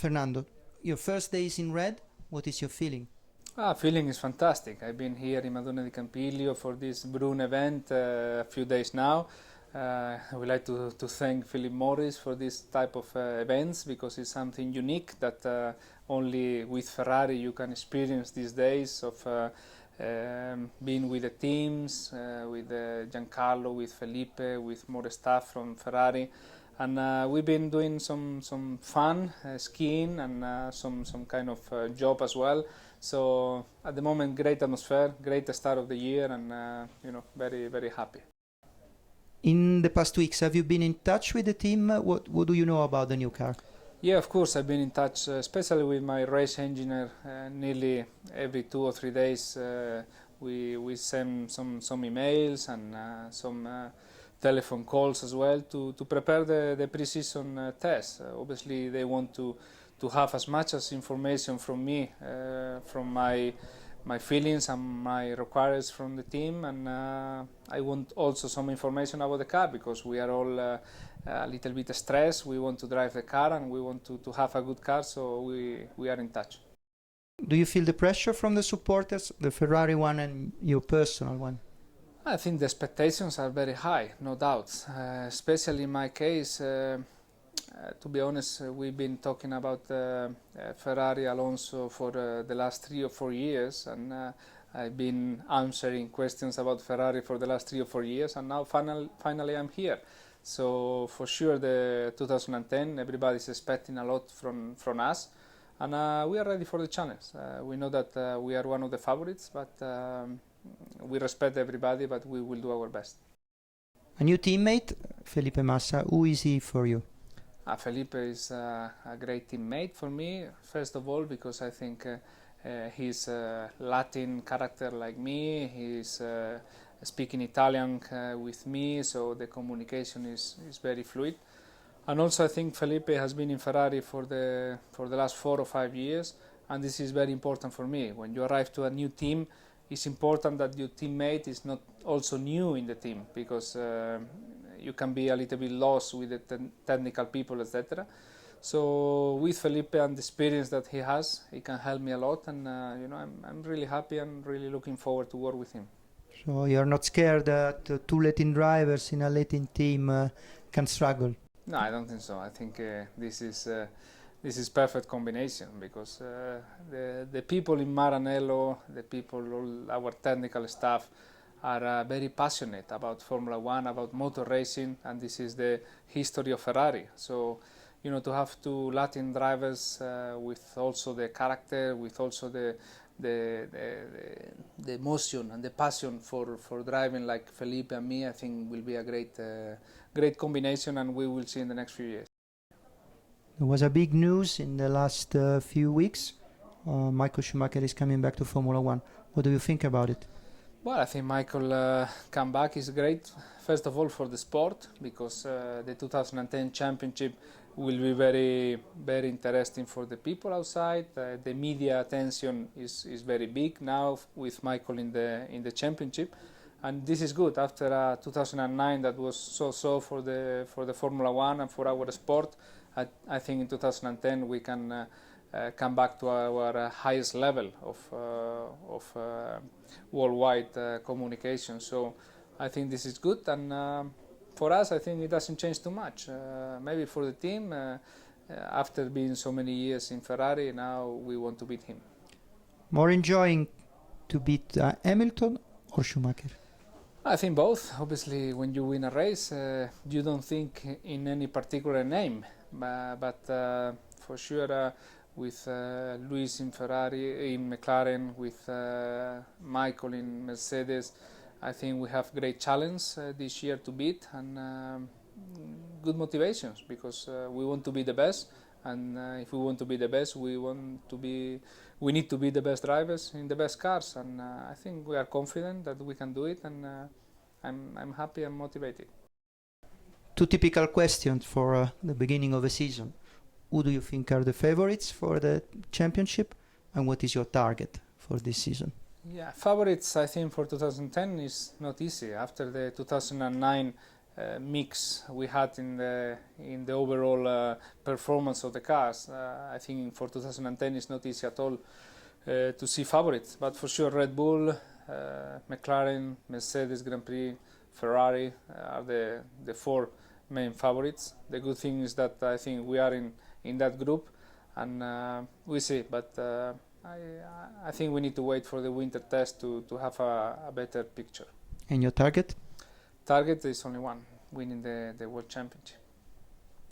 Fernando, your first days in red, what is your feeling? Feeling is fantastic. I've been here in Madonna di Campiglio for this Brune event a few days now. I would like to thank Philip Morris for this type of events because it's something unique that only with Ferrari you can experience these days of being with the teams, with Giancarlo, with Felipe, with more staff from Ferrari. And we've been doing some fun skiing and some kind of job as well. So at the moment, great atmosphere, great start of the year, and very, very happy. In the past weeks, have you been in touch with the team? What do you know about the new car? Yeah, of course, I've been in touch, especially with my race engineer. Nearly every 2 or 3 days, we send some emails and some telephone calls as well to prepare the pre-season test. Obviously, they want to have as much as information from me, from my feelings and my requirements from the team, and I want also some information about the car because we are all a little bit stressed. We want to drive the car and we want to have a good car, so we are in touch. Do you feel the pressure from the supporters, the Ferrari one and your personal one? I think the expectations are very high, no doubt, especially in my case. To be honest, we've been talking about Ferrari Alonso for the last 3 or 4 years, and I've been answering questions about Ferrari for the last 3 or 4 years, and now finally I'm here. So for sure, the 2010, everybody's expecting a lot from us, and we are ready for the challenge. We know that we are one of the favorites, but we respect everybody, but we will do our best. A new teammate, Felipe Massa, who is he for you? Felipe is a great teammate for me, first of all, because I think he's a Latin character like me. He's speaking Italian with me, so the communication is very fluid. And also I think Felipe has been in Ferrari for the last 4 or 5 years, and this is very important for me. When you arrive to a new team, it's important that your teammate is not also new in the team, because you can be a little bit lost with the technical people, etc. So with Felipe and the experience that he has, he can help me a lot, and I'm really happy and really looking forward to work with him. So you're not scared that 2 Latin drivers in a Latin team can struggle? No, I don't think so. I think this is perfect combination, because the people in Maranello, the people, all our technical staff, are very passionate about Formula 1, about motor racing, and this is the history of Ferrari. So, to have 2 Latin drivers with also the character, with also the emotion and the passion for driving like Felipe and me, I think will be a great combination, and we will see in the next few years. There was a big news in the last few weeks. Michael Schumacher is coming back to Formula 1. What do you think about it? Well, I think Michael come back is great, first of all for the sport, because the 2010 championship will be very, very interesting for the people outside. The media attention is very big now with Michael in the championship, and this is good after 2009 that was so for the Formula 1 and for our sport. I think in 2010 we can come back to our highest level of worldwide communication. So I think this is good, and for us I think it doesn't change too much. Maybe for the team, after being so many years in Ferrari, now we want to beat him. More enjoying to beat Hamilton or Schumacher? I think both. Obviously, when you win a race, you don't think in any particular name, but for sure with Luis in Ferrari, in McLaren, with Michael in Mercedes, I think we have great challenge this year to beat, and good motivations, because we want to be the best, and if we want to be the best, we need to be the best drivers in the best cars, and I think we are confident that we can do it, and I'm happy and motivated. 2 typical questions for the beginning of a season. Who do you think are the favorites for the championship, and what is your target for this season? Yeah, favorites I think for 2010 is not easy. After the 2009 mix we had in the overall performance of the cars. I think for 2010 it's not easy at all to see favorites, but for sure Red Bull, McLaren, Mercedes Grand Prix, Ferrari are the four main favorites. The good thing is that I think we are in that group, and we see, but I think we need to wait for the winter test to have a better picture. And your target? Target is only one, winning the World Championship.